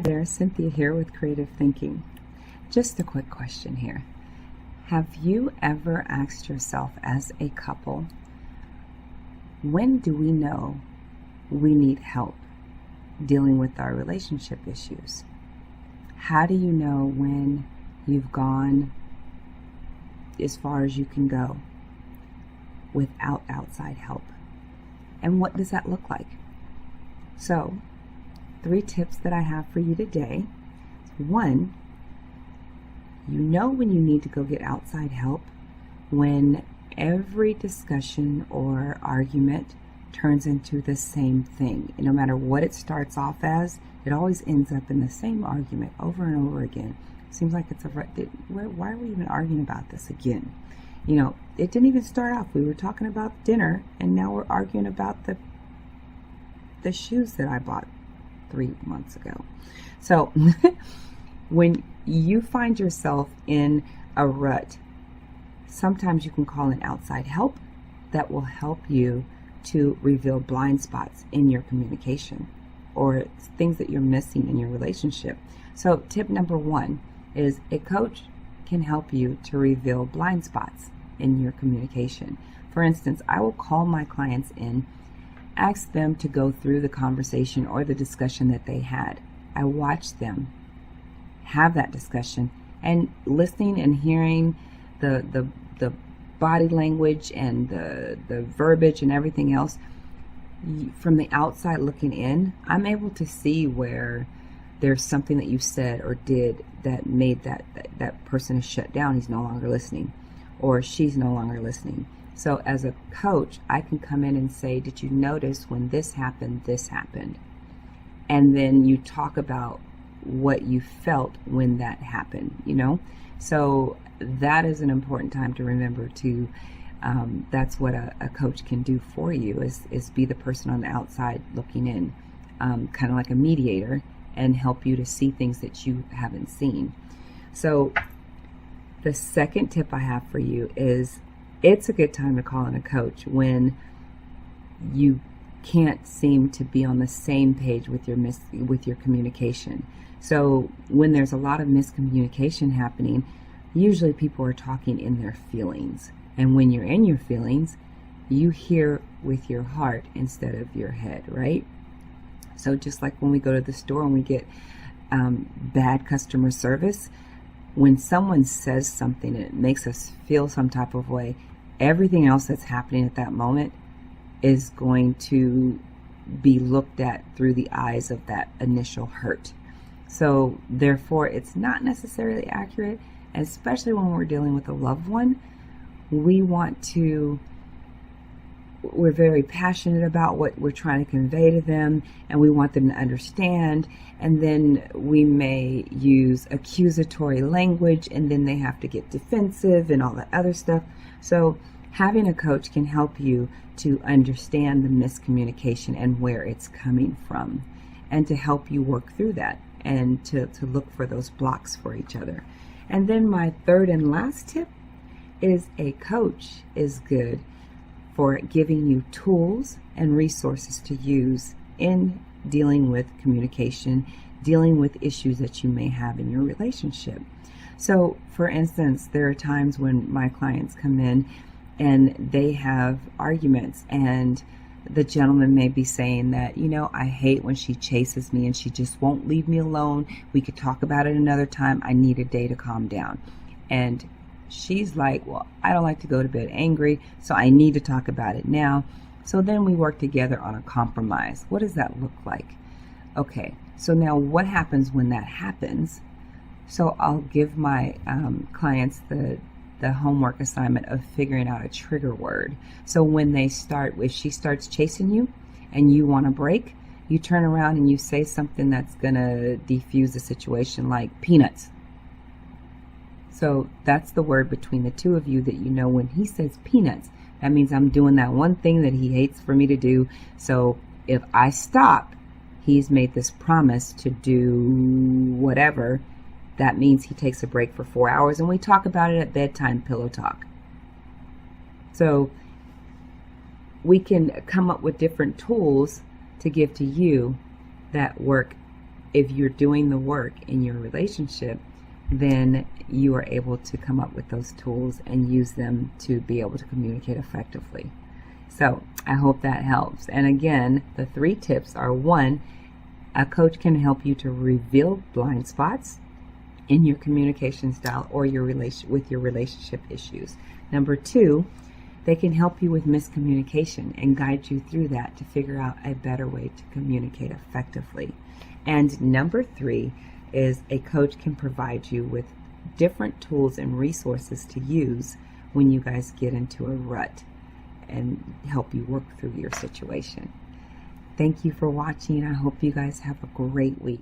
there, Cynthia here with Creative Thinking. Just a quick question here. Have you ever asked yourself as a couple, when do we know we need help dealing with our relationship issues? How do you know when you've gone as far as you can go without outside help? And what does that look like? So, 3 tips that I have for you today. 1, you know when you need to go get outside help when every discussion or argument turns into the same thing. And no matter what it starts off as, it always ends up in the same argument over and over again. Seems like it's why are we even arguing about this again? You know, it didn't even start off. We were talking about dinner, and now we're arguing about the shoes that I bought 3 months ago. So when you find yourself in a rut, sometimes you can call in outside help that will help you to reveal blind spots in your communication or things that you're missing in your relationship. So tip number 1 is a coach can help you to reveal blind spots in your communication. For instance, I will call my clients in, ask them to go through the conversation or the discussion that they had. I watch them have that discussion, and listening and hearing the body language and the verbiage and everything else, from the outside looking in, I'm able to see where there's something that you said or did that made that person is shut down. He's no longer listening, or she's no longer listening. So as a coach, I can come in and say, did you notice when this happened, this happened? And then you talk about what you felt when that happened, you know? So that is an important time to remember to, that's what a coach can do for you, is be the person on the outside looking in, kind of like a mediator, and help you to see things that you haven't seen. So the second tip I have for you is, it's a good time to call in a coach when you can't seem to be on the same page with your communication. So when there's a lot of miscommunication happening, usually people are talking in their feelings. And when you're in your feelings, you hear with your heart instead of your head, right? So just like when we go to the store and we get bad customer service, when someone says something and it makes us feel some type of way, everything else that's happening at that moment is going to be looked at through the eyes of that initial hurt. So therefore, it's not necessarily accurate, especially when we're dealing with a loved one. We're very passionate about what we're trying to convey to them, and we want them to understand. And then we may use accusatory language, and then they have to get defensive and all that other stuff. So having a coach can help you to understand the miscommunication and where it's coming from, and to help you work through that, and to look for those blocks for each other. And then my third and last tip is, a coach is good for giving you tools and resources to use in dealing with communication, dealing with issues that you may have in your relationship. So, for instance, there are times when my clients come in and they have arguments, and the gentleman may be saying that, you know, I hate when she chases me and she just won't leave me alone. We could talk about it another time. I need a day to calm down. And she's like, well, I don't like to go to bed angry, so I need to talk about it now. So then we work together on a compromise. What does that look like? Okay, so now what happens when that happens? So I'll give my clients the homework assignment of figuring out a trigger word. So when they start, if she starts chasing you and you want a break, you turn around and you say something that's going to defuse the situation, like peanuts. So that's the word between the two of you that you know, when he says peanuts, that means I'm doing that one thing that he hates for me to do. So if I stop, he's made this promise to do whatever. That means he takes a break for 4 hours, and we talk about it at bedtime, pillow talk. So we can come up with different tools to give to you that work if you're doing the work in your relationship, then you are able to come up with those tools and use them to be able to communicate effectively. So I hope that helps. And again, the 3 tips are: 1, a coach can help you to reveal blind spots in your communication style or with your relationship issues. Number 2, they can help you with miscommunication and guide you through that to figure out a better way to communicate effectively. And number 3 is a coach can provide you with different tools and resources to use when you guys get into a rut and help you work through your situation. Thank you for watching. I hope you guys have a great week.